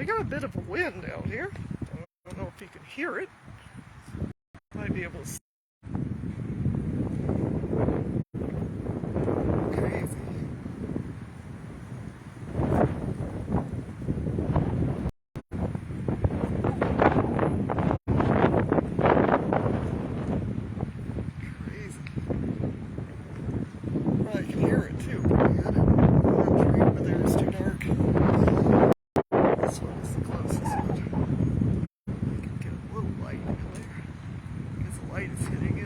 got a bit of a wind out here. I don't know if you can hear it. Might be able to. Crazy. Well, I can hear it too. That tree over there is too dark. This one is the closest one. I can get a little light in there because the light is hitting